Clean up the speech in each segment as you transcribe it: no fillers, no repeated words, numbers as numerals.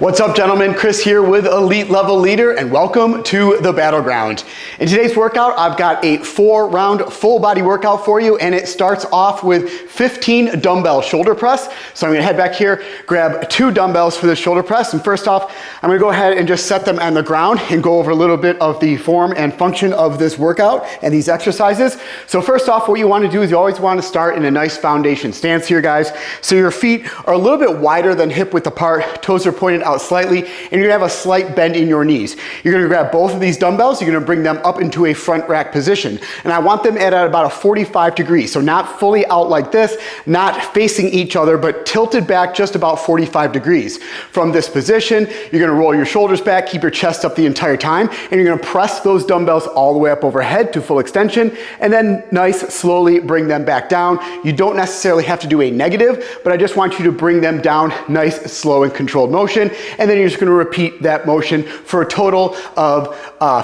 What's up, gentlemen? Chris here with Elite Level Leader, and welcome to the Battleground. In today's workout, I've got a 4-round full body workout for you, and it starts off with 15 dumbbell shoulder press. So I'm gonna head back here, grab 2 dumbbells for the shoulder press, and first off, I'm gonna go ahead and just set them on the ground and go over a little bit of the form and function of this workout and these exercises. So first off, what you wanna do is you always wanna start in a nice foundation stance here, guys. So your feet are a little bit wider than hip width apart, toes are pointed out slightly, and you're gonna have a slight bend in your knees. You're gonna grab both of these dumbbells, you're gonna bring them up into a front rack position. And I want them at about a 45 degrees, so not fully out like this, not facing each other, but tilted back just about 45 degrees. From this position, you're gonna roll your shoulders back, keep your chest up the entire time, and you're gonna press those dumbbells all the way up overhead to full extension, and then nice, slowly bring them back down. You don't necessarily have to do a negative, but I just want you to bring them down nice, slow, and controlled motion, and then you're just gonna repeat that motion for a total of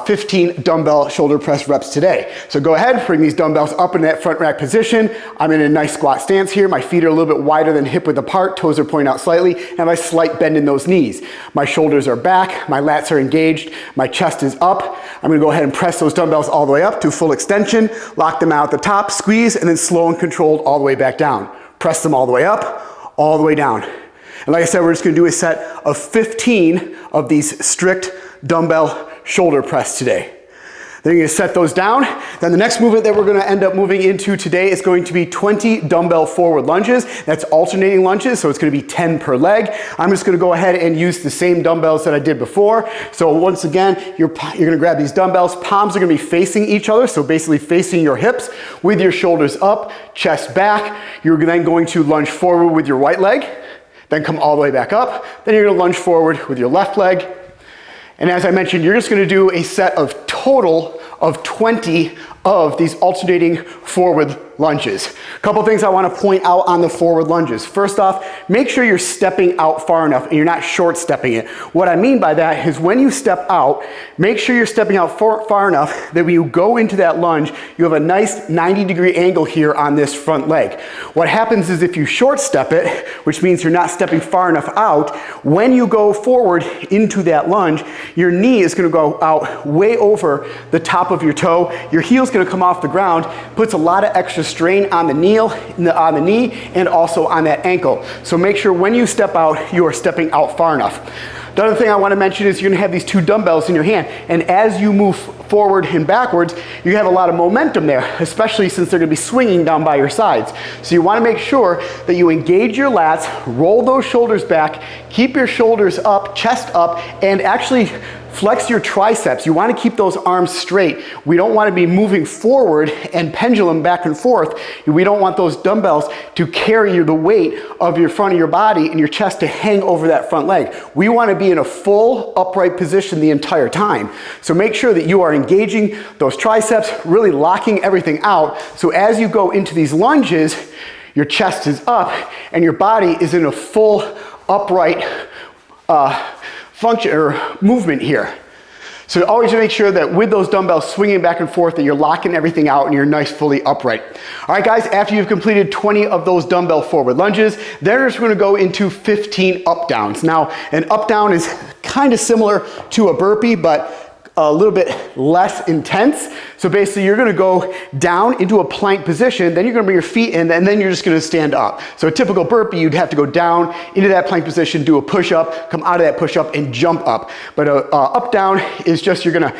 15 dumbbell shoulder press reps today. So go ahead, bring these dumbbells up in that front rack position. I'm in a nice squat stance here. My feet are a little bit wider than hip width apart, toes are pointing out slightly, and I have a slight bend in those knees. My shoulders are back, my lats are engaged, my chest is up. I'm gonna go ahead and press those dumbbells all the way up to full extension, lock them out at the top, squeeze, and then slow and controlled all the way back down. Press them all the way up, all the way down. And like I said, we're just gonna do a set of 15 of these strict dumbbell shoulder press today. Then you're gonna set those down. Then the next movement that we're gonna end up moving into today is going to be 20 dumbbell forward lunges. That's alternating lunges, so it's gonna be 10 per leg. I'm just gonna go ahead and use the same dumbbells that I did before. So once again, you're gonna grab these dumbbells. Palms are gonna be facing each other, so basically facing your hips with your shoulders up, chest back. You're then going to lunge forward with your right leg, then come all the way back up. Then you're gonna lunge forward with your left leg. And as I mentioned, you're just gonna do a set of total of 20 of these alternating forward lunges. A couple things I want to point out on the forward lunges. First off, make sure you're stepping out far enough and you're not short stepping it. What I mean by that is when you step out, make sure you're stepping out far enough that when you go into that lunge, you have a nice 90-degree angle here on this front leg. What happens is if you short step it, which means you're not stepping far enough out, when you go forward into that lunge, your knee is going to go out way over the top of your toe. Your heel's going to come off the ground, puts a lot of extra strain on the knee and also on that ankle. So make sure when you step out, you are stepping out far enough. The other thing I want to mention is you're going to have these 2 dumbbells in your hand, and as you move forward and backwards, you have a lot of momentum there, especially since they're going to be swinging down by your sides. So you want to make sure that you engage your lats, roll those shoulders back, keep your shoulders up, chest up, and actually flex your triceps. You want to keep those arms straight. We don't want to be moving forward and pendulum back and forth. We don't want those dumbbells to carry the weight of your front of your body and your chest to hang over that front leg. We want to be in a full upright position the entire time. So make sure that you are engaging those triceps, really locking everything out. So as you go into these lunges, your chest is up and your body is in a full upright function or movement here. So always make sure that with those dumbbells swinging back and forth that you're locking everything out and you're nice fully upright. All right, guys, after you've completed 20 of those dumbbell forward lunges, then we're just gonna go into 15 up downs. Now, an up down is kind of similar to a burpee, but a little bit less intense. So basically you're gonna go down into a plank position, then you're gonna bring your feet in, and then you're just gonna stand up. So a typical burpee, you'd have to go down into that plank position, do a push-up, come out of that push-up, and jump up. But a up-down is just you're gonna,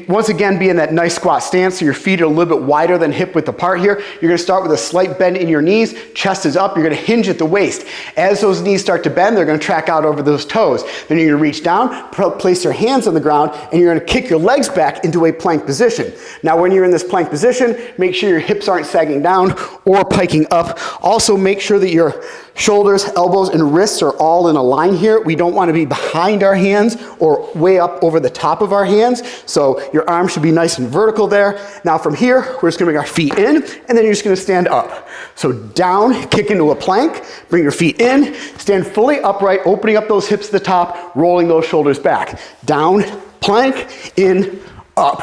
once again, be in that nice squat stance, so your feet are a little bit wider than hip width apart here. You're gonna start with a slight bend in your knees, chest is up, you're gonna hinge at the waist. As those knees start to bend, they're gonna track out over those toes. Then you're gonna reach down, place your hands on the ground, and you're gonna kick your legs back into a plank position. Now when you're in this plank position, make sure your hips aren't sagging down or piking up. Also make sure that your shoulders, elbows, and wrists are all in a line here. We don't want to be behind our hands or way up over the top of our hands. So your arms should be nice and vertical there. Now from here, we're just gonna bring our feet in, and then you're just gonna stand up. So down, kick into a plank, bring your feet in, stand fully upright, opening up those hips to the top, rolling those shoulders back. Down, plank, in, up.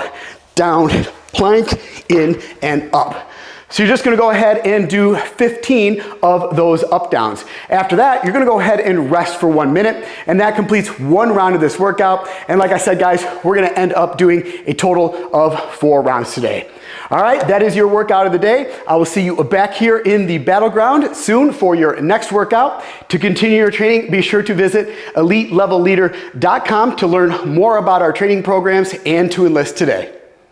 Down, plank, in, and up. So you're just gonna go ahead and do 15 of those up downs. After that, you're gonna go ahead and rest for 1 minute, and that completes one round of this workout. And like I said, guys, we're gonna end up doing a total of 4 rounds today. All right, that is your workout of the day. I will see you back here in the Battleground soon for your next workout. To continue your training, be sure to visit EliteLevelLeader.com to learn more about our training programs and to enlist today.